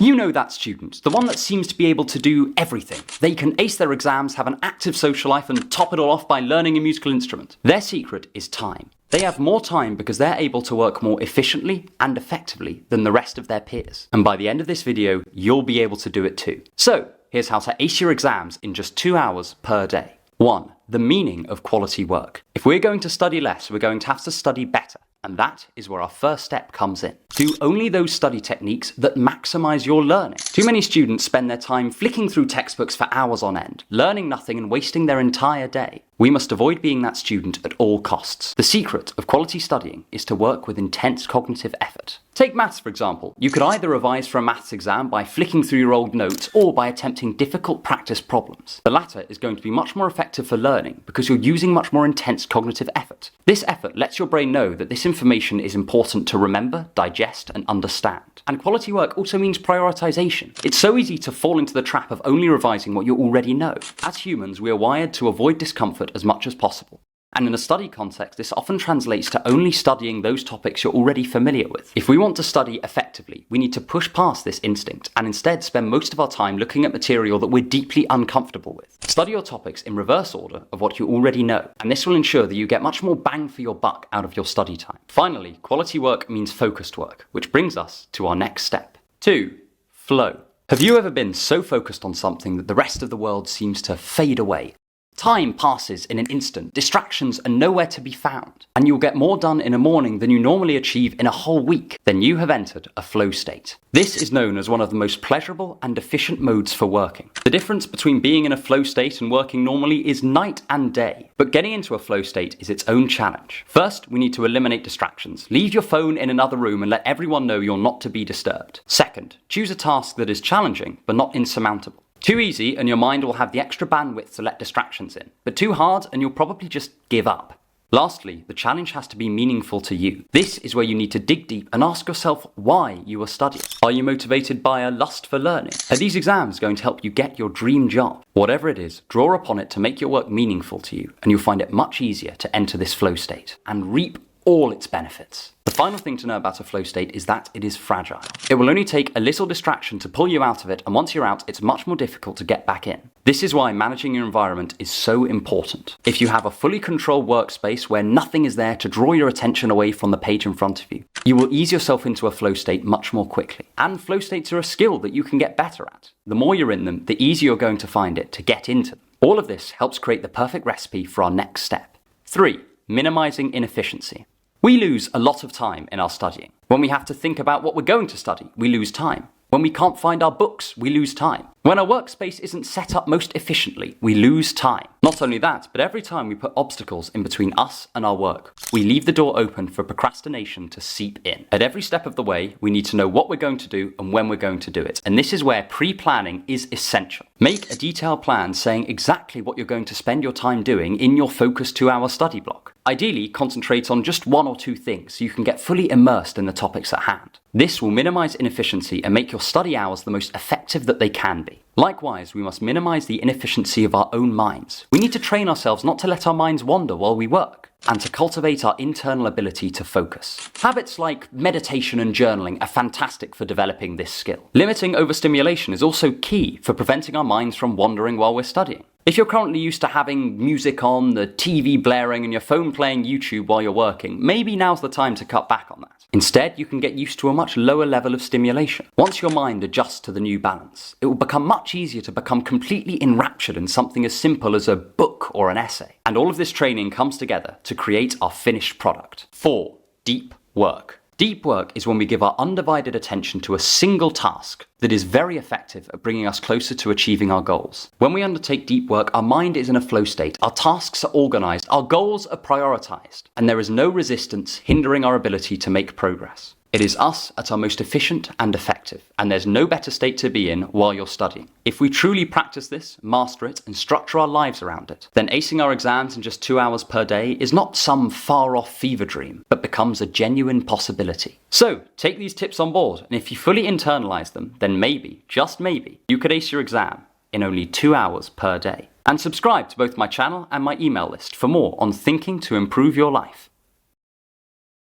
You know that student, the one that seems to be able to do everything. They can ace their exams, have an active social life, and top it all off by learning a musical instrument. Their secret is time. They have more time because they're able to work more efficiently and effectively than the rest of their peers. And by the end of this video, you'll be able to do it too. So, here's how to ace your exams in just 2 hours per day. 1. The meaning of quality work. If we're going to study less, we're going to have to study better. And that is where our first step comes in. Do only those study techniques that maximize your learning. Too many students spend their time flicking through textbooks for hours on end, learning nothing and wasting their entire day. We must avoid being that student at all costs. The secret of quality studying is to work with intense cognitive effort. Take maths, for example. You could either revise for a maths exam by flicking through your old notes or by attempting difficult practice problems. The latter is going to be much more effective for learning because you're using much more intense cognitive effort. This effort lets your brain know that this information is important to remember, digest, and understand. And quality work also means prioritization. It's so easy to fall into the trap of only revising what you already know. As humans, we are wired to avoid discomfort as much as possible. And in a study context, this often translates to only studying those topics you're already familiar with. If we want to study effectively, we need to push past this instinct and instead spend most of our time looking at material that we're deeply uncomfortable with. Study your topics in reverse order of what you already know, and this will ensure that you get much more bang for your buck out of your study time. Finally, quality work means focused work, which brings us to our next step. 2. Flow. Have you ever been so focused on something that the rest of the world seems to fade away? Time passes in an instant, distractions are nowhere to be found, and you'll get more done in a morning than you normally achieve in a whole week. Then you have entered a flow state. This is known as one of the most pleasurable and efficient modes for working. The difference between being in a flow state and working normally is night and day, but getting into a flow state is its own challenge. First, we need to eliminate distractions. Leave your phone in another room and let everyone know you're not to be disturbed. Second, choose a task that is challenging but not insurmountable. Too easy and your mind will have the extra bandwidth to let distractions in, but too hard and you'll probably just give up. Lastly, the challenge has to be meaningful to you. This is where you need to dig deep and ask yourself why you are studying. Are you motivated by a lust for learning? Are these exams going to help you get your dream job? Whatever it is, draw upon it to make your work meaningful to you, and you'll find it much easier to enter this flow state and reap all its benefits. The final thing to know about a flow state is that it is fragile. It will only take a little distraction to pull you out of it, and once you're out, it's much more difficult to get back in. This is why managing your environment is so important. If you have a fully controlled workspace where nothing is there to draw your attention away from the page in front of you, you will ease yourself into a flow state much more quickly. And flow states are a skill that you can get better at. The more you're in them, the easier you're going to find it to get into them. All of this helps create the perfect recipe for our next step. 3. Minimizing inefficiency. We lose a lot of time in our studying. When we have to think about what we're going to study, we lose time. When we can't find our books, we lose time. When our workspace isn't set up most efficiently, we lose time. Not only that, but every time we put obstacles in between us and our work, we leave the door open for procrastination to seep in. At every step of the way, we need to know what we're going to do and when we're going to do it. And this is where pre-planning is essential. Make a detailed plan saying exactly what you're going to spend your time doing in your focused 2-hour study block. Ideally, concentrate on just 1 or 2 things so you can get fully immersed in the topics at hand. This will minimize inefficiency and make your study hours the most effective that they can be. Likewise, we must minimize the inefficiency of our own minds. We need to train ourselves not to let our minds wander while we work, and to cultivate our internal ability to focus. Habits like meditation and journaling are fantastic for developing this skill. Limiting overstimulation is also key for preventing our minds from wandering while we're studying. If you're currently used to having music on, the TV blaring, and your phone playing YouTube while you're working, maybe now's the time to cut back on that. Instead, you can get used to a much lower level of stimulation. Once your mind adjusts to the new balance, it will become much easier to become completely enraptured in something as simple as a book or an essay. And all of this training comes together to create our finished product. 4. Deep work. Deep work is when we give our undivided attention to a single task that is very effective at bringing us closer to achieving our goals. When we undertake deep work, our mind is in a flow state, our tasks are organized, our goals are prioritized, and there is no resistance hindering our ability to make progress. It is us at our most efficient and effective, and there's no better state to be in while you're studying. If we truly practice this, master it, and structure our lives around it, then acing our exams in just 2 hours per day is not some far-off fever dream, but becomes a genuine possibility. So, take these tips on board, and if you fully internalize them, then maybe, just maybe, you could ace your exam in only 2 hours per day. And subscribe to both my channel and my email list for more on thinking to improve your life.